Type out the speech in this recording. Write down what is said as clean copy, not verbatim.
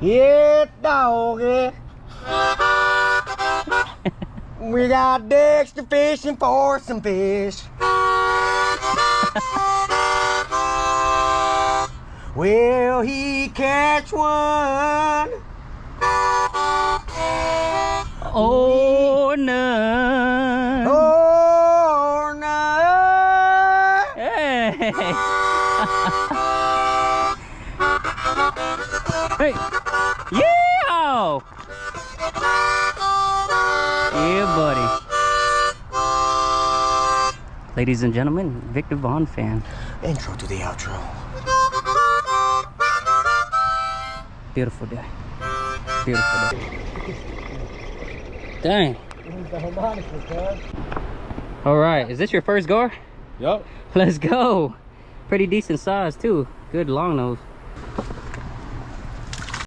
Yeah, doggy. We got Dexter fishing for some fish. Will he catch one? Oh, none. Or none? Hey. Hey. Yeah. Yeah, buddy. Ladies and gentlemen, Victor Vaughn fan. Intro to the outro. Beautiful day. Beautiful day. Dang. The harmonica, cuz. All right, is this your first gore? Yup. Let's go. Pretty decent size too. Good long nose.